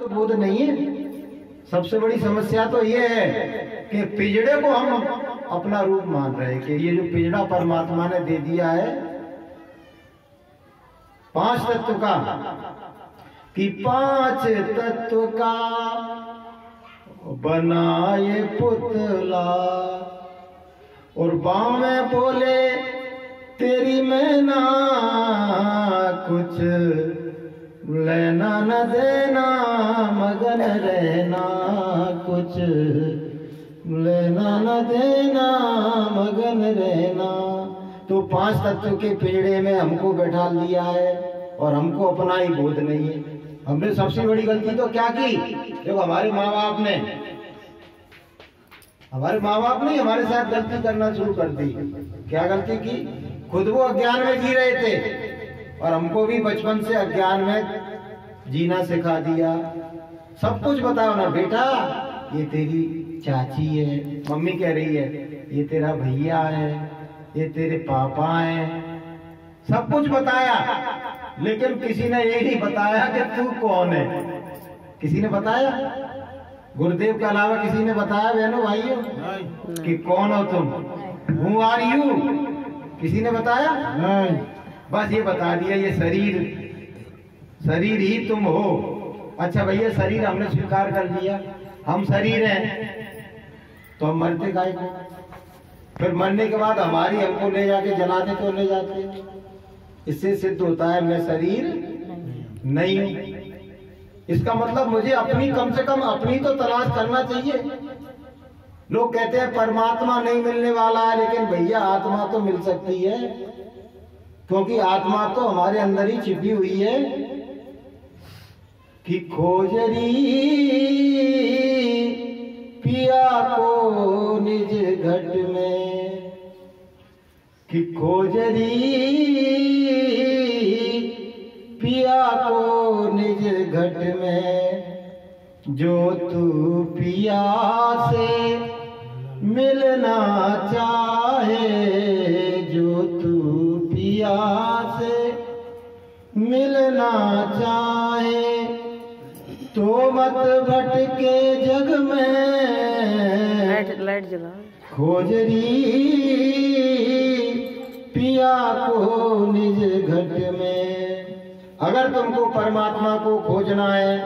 तो बोध नहीं है। सबसे बड़ी समस्या तो ये है कि पिजड़े को हम अपना रूप मान रहे हैं कि ये जो पिजड़ा परमात्मा ने दे दिया है 5 तत्व का, कि 5 तत्व का बनाए पुतला, और बाँव में बोले तेरी मैना कुछ लेना न देना, मगन रहना कुछ लेना न देना, मगन रहना। तो 5 तत्व के पिंजड़े में हमको बैठा दिया है और हमको अपना ही बोध नहीं है। हमने सबसे बड़ी गलती तो क्या की? देखो हमारे माँ बाप ने हमारे साथ गलती करना शुरू कर दी। क्या गलती की? खुद वो अज्ञान में जी रहे थे और हमको भी बचपन से अज्ञान में जीना सिखा दिया। सब कुछ बताओ ना बेटा, ये तेरी चाची है, मम्मी कह रही है ये तेरा भैया है, ये तेरे पापा हैं, सब कुछ बताया, लेकिन किसी ने ये नहीं बताया कि तू कौन है। किसी ने बताया? गुरुदेव के अलावा किसी ने बताया बहनों भाइयों कि कौन हो तुम? Who are you? किसी ने बताया? नहीं। बस ये बता दिया ये शरीर ही तुम हो। अच्छा भैया, शरीर हमने स्वीकार कर लिया, हम शरीर हैं, तो हम मरते काहे को? फिर मरने के बाद हमारी हमको ले जाके जलाते तो ले जाते। इससे सिद्ध होता है मैं शरीर नहीं हूं। इसका मतलब मुझे अपनी, कम से कम अपनी तो तलाश करना चाहिए। लोग कहते हैं परमात्मा नहीं मिलने वाला है, लेकिन भैया आत्मा तो मिल सकती है, क्योंकि आत्मा तो हमारे अंदर ही छिपी हुई है। कि खोजरी पिया को निज घट में, कि खोजरी पिया को निज घट में, जो तू पिया से मिलना चाहे, जो तू पिया से मिलना चाहे, तो मत भटके जग में लाइट जला, खोजरी पिया को निज घट में। अगर तुमको परमात्मा को खोजना है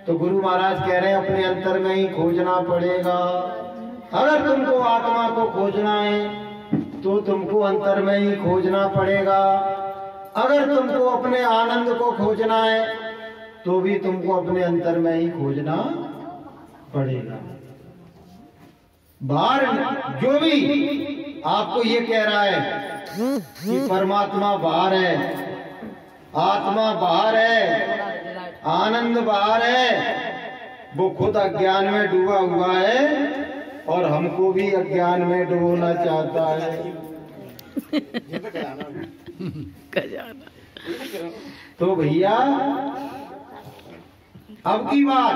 तो गुरु महाराज कह रहे हैं अपने अंतर में ही खोजना पड़ेगा। अगर तुमको आत्मा को खोजना है तो तुमको अंतर में ही खोजना पड़ेगा। अगर तुमको अपने आनंद को खोजना है तो भी तुमको अपने अंतर में ही खोजना पड़ेगा। बाहर जो भी आपको ये कह रहा है कि परमात्मा बाहर है, आत्मा बाहर है, आनंद बाहर है, वो खुद अज्ञान में डूबा हुआ है और हमको भी अज्ञान में डुबोना चाहता है। तो भैया अब की बार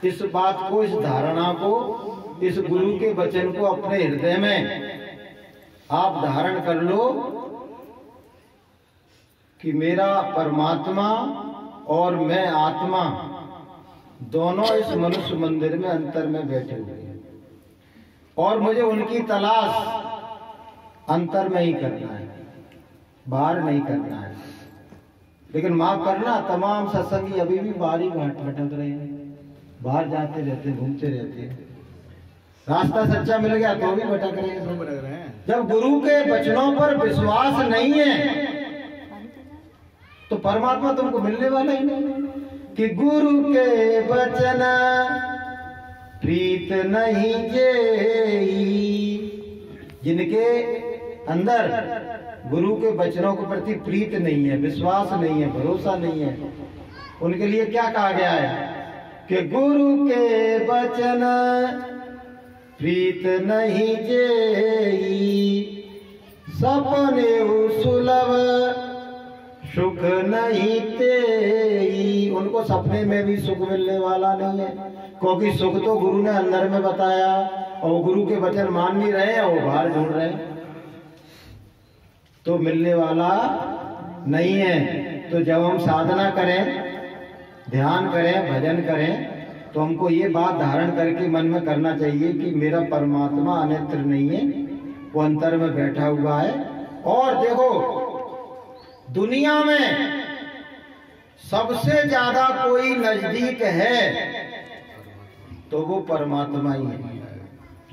इस बात को, इस धारणा को, इस गुरु के वचन को अपने हृदय में आप धारण कर लो कि मेरा परमात्मा और मैं आत्मा दोनों इस मनुष्य मंदिर में अंतर में बैठे हुए हैं और मुझे उनकी तलाश अंतर में ही करना है, बाहर नहीं करना है। लेकिन माफ करना, तमाम सत्संगी अभी भी बाहर ही भटक रहे हैं, बाहर जाते रहते, घूमते रहते हैं। रास्ता सच्चा मिल गया तो भी भटक रहे हैं। जब गुरु के वचनों पर विश्वास नहीं है तो परमात्मा तुमको मिलने वाला ही नहीं। कि गुरु के वचन प्रीत नहीं जेई, जिनके अंदर गुरु के वचनों के प्रति प्रीत नहीं है, विश्वास नहीं है, भरोसा नहीं है, उनके लिए क्या कहा गया है कि गुरु के वचन प्रीत नहीं जेई, सपने सुलभ सुख नहीं तेई। उनको सपने में भी सुख मिलने वाला नहीं है, क्योंकि सुख तो गुरु ने अंदर में बताया और गुरु के वचन मान नहीं रहे हैं, वो बाहर ढूंढ रहे हैं, तो मिलने वाला नहीं है। तो जब हम साधना करें ध्यान करें, भजन करें, तो हमको ये बात धारण करके मन में करना चाहिए कि मेरा परमात्मा अन्यत्र नहीं है, वो अंतर में बैठा हुआ है। और देखो, दुनिया में सबसे ज्यादा कोई नजदीक है तो वो परमात्मा ही है,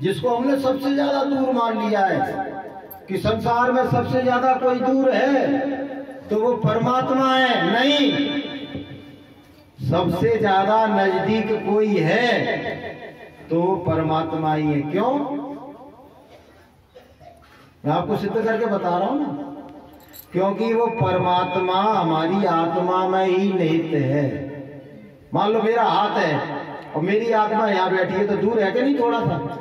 जिसको हमने सबसे ज्यादा दूर मान लिया है कि संसार में सबसे ज्यादा कोई दूर है तो वो परमात्मा है। नहीं, सबसे ज्यादा नजदीक कोई है तो वो परमात्मा ही है। क्यों? मैं आपको सिद्ध करके बता रहा हूं ना, क्योंकि वो परमात्मा हमारी आत्मा में ही निहित है। मान लो मेरा हाथ है और मेरी आत्मा यहाँ बैठी है, तो दूर है कि नहीं? थोड़ा सा।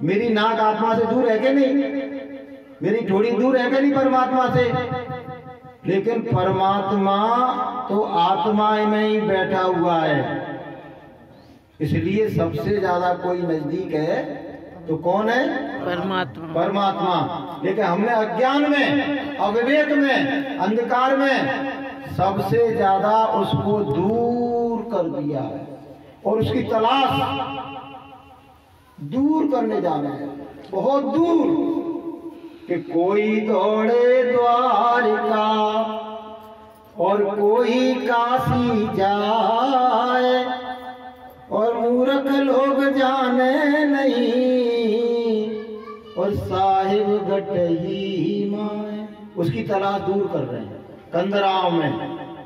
मेरी नाक आत्मा से दूर है कि नहीं? मेरी थोड़ी दूर है कि नहीं परमात्मा से? लेकिन परमात्मा तो आत्मा में ही बैठा हुआ है। इसलिए सबसे ज्यादा कोई नजदीक है तो कौन है? परमात्मा। परमात्मा। लेकिन हमने अज्ञान में, अविवेक में, अंधकार में सबसे ज्यादा उसको दूर कर दिया है और उसकी तलाश दूर करने जा रहे हैं, बहुत दूर। कि कोई दौड़े द्वारिका और कोई काशी जाए और मूर्ख लोग जाने नहीं और साहिब गटही माए। उसकी तलाश दूर कर रहे हैं, कंदराओं में,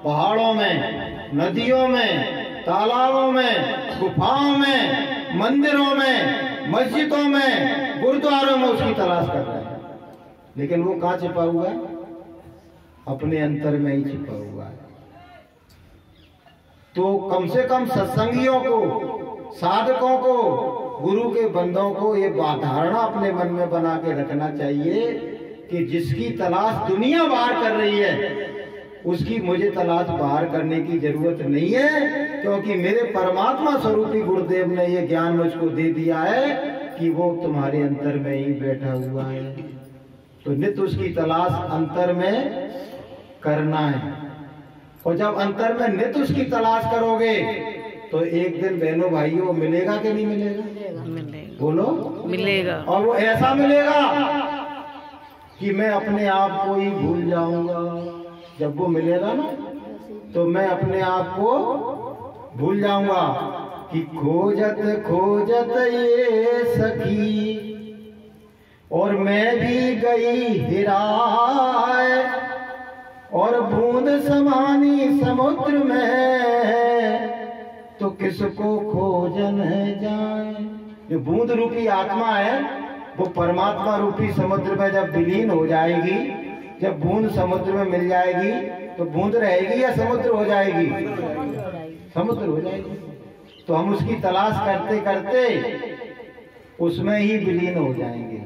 पहाड़ों में, नदियों में, तालाबों में, गुफाओं में, मंदिरों में, मस्जिदों में, गुरुद्वारों में उसकी तलाश कर रहे हैं। लेकिन वो कहाँ छिपा हुआ है? अपने अंतर में ही छिपा हुआ है। तो कम से कम सत्संगियों को, साधकों को, गुरु के बंदों को ये धारणा अपने मन में बना के रखना चाहिए कि जिसकी तलाश दुनिया बाहर कर रही है उसकी मुझे तलाश बाहर करने की जरूरत नहीं है, क्योंकि मेरे परमात्मा स्वरूपी गुरुदेव ने ये ज्ञान मुझको दे दिया है कि वो तुम्हारे अंतर में ही बैठा हुआ है। तो नित्य उसकी तलाश अंतर में करना है। और जब अंतर में नित्य उसकी तलाश करोगे तो एक दिन बहनों भाइयों मिलेगा कि नहीं मिलेगा? मिलेगा। बोलो, मिलेगा। और वो ऐसा मिलेगा कि मैं अपने आप को ही भूल जाऊंगा। जब वो मिलेगा ना तो मैं अपने आप को भूल जाऊंगा कि खोजत खोजत ये सखी और मैं भी गई हिराए और बूंद समानी समुद्र में तो किसको खोजन है जाए। जो बूंद रूपी आत्मा है वो परमात्मा रूपी समुद्र में जब विलीन हो जाएगी, जब बूंद समुद्र में मिल जाएगी तो बूंद रहेगी या समुद्र हो जाएगी? समुद्र हो जाएगी। तो हम उसकी तलाश करते करते उसमें ही विलीन हो जाएंगे।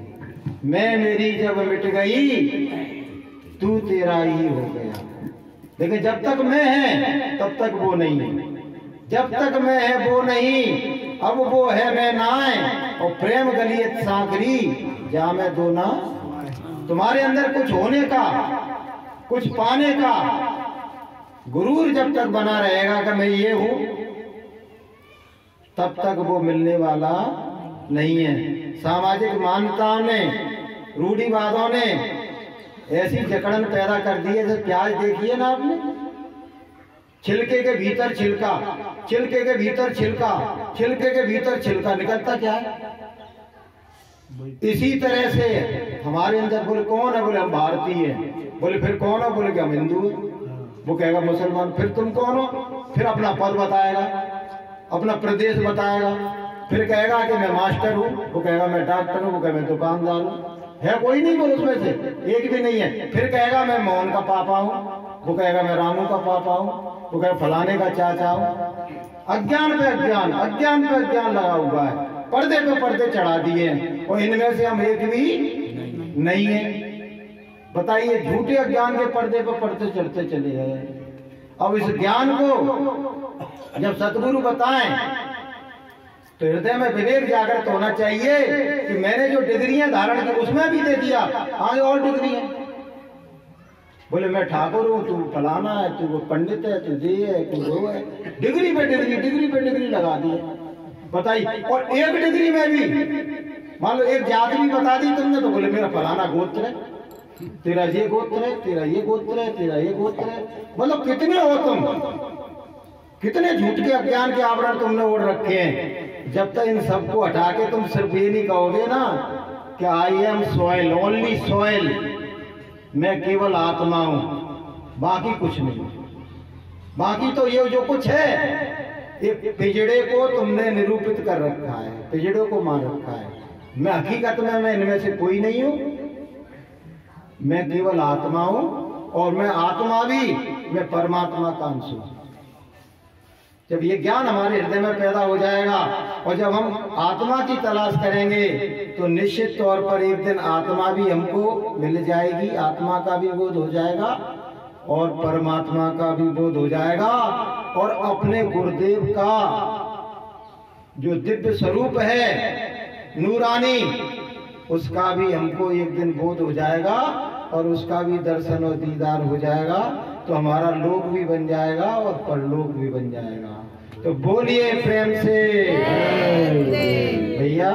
मैं मेरी जब मिट गई तू तेरा ही हो गया। लेकिन जब तक मैं है तब तक वो नहीं है। जब तक मैं है वो नहीं, अब वो है मैं नाए और प्रेम गलियत सागरी जा मैं दो ना। तुम्हारे अंदर कुछ होने का, कुछ पाने का गुरूर जब तक बना रहेगा कि मैं ये हूं, तब तक वो मिलने वाला नहीं है। सामाजिक मान्यताओं ने, रूढ़िवादों ने ऐसी जकड़न पैदा कर दी है। जैसे प्याज देखिए ना आपने, छिलके के भीतर छिलका, छिलके के भीतर छिलका, छिलके के भीतर छिलका, निकलता क्या है? इसी तरह से हमारे अंदर। बोले कौन है? बोले हम भारतीय हैं। बोले फिर कौन है? बोले कि हम हिंदू हैं। वो कहेगा मुसलमान। फिर तुम कौन हो? फिर अपना पद बताएगा, अपना प्रदेश बताएगा, फिर कहेगा कि मैं मास्टर हूँ, वो कहेगा मैं डॉक्टर हूँ, वो कहेगा मैं दुकानदार हूँ। है कोई नहीं बोल उसमें से, एक भी नहीं है। फिर कहेगा मैं मोहन का पापा हूँ, वो कहेगा मैं रामू का पापा हूँ, वो कहेगा फलाने का चाचा हूँ। अज्ञान पे अज्ञान, अज्ञान पे अज्ञान लगा हुआ है, पर्दे पे पर्दे चढ़ा दिए हैं और इनमें से हम एक भी नहीं है। बताइए, झूठे अज्ञान के पर्दे पे पर्दे चढ़ते चले गए। अब इस ज्ञान को जब सतगुरु बताएं तो हृदय में विवेक जागृत होना चाहिए कि मैंने जो डिग्रियां धारण की उसमें भी दे दिया, आगे और डिग्री है। बोले मैं ठाकुर हूँ, तू फलाना है, तू वो पंडित है, तू ये है, तू वो है। डिग्री पे डिग्री लगा दी, बताइए। और एक डिग्री में भी मान लो एक जात भी बता दी तुमने, तो बोले मेरा फलाना गोत्र है, तेरा ये गोत्र है, तेरा ये गोत्र है, तेरा ये गोत्र है। मतलब कितने हो तुम, कितने झूठ के अज्ञान के आवरण तुमने ओढ़ रखे हैं। जब तक इन सबको हटा के तुम सिर्फ ये नहीं कहोगे ना कि I am soil, only soil, मैं केवल आत्मा हूं, बाकी कुछ नहीं। बाकी तो ये जो कुछ है, ये पिजड़े को तुमने निरूपित कर रखा है, पिजड़े को मान रखा है। मैं हकीकत में मैं इनमें से कोई नहीं हूं, मैं केवल आत्मा हूं, और मैं आत्मा भी, मैं परमात्मा का अंश हूं। जब ये ज्ञान हमारे हृदय में पैदा हो जाएगा और जब हम आत्मा की तलाश करेंगे तो निश्चित तौर पर एक दिन आत्मा भी हमको मिल जाएगी, आत्मा का भी बोध हो जाएगा और परमात्मा का भी बोध हो जाएगा, और अपने गुरुदेव का जो दिव्य स्वरूप है नूरानी, उसका भी हमको एक दिन बोध हो जाएगा और उसका भी दर्शन और दीदार हो जाएगा। तो हमारा लोक भी बन जाएगा और परलोक भी बन जाएगा। तो बोलिए प्रेम से भैया।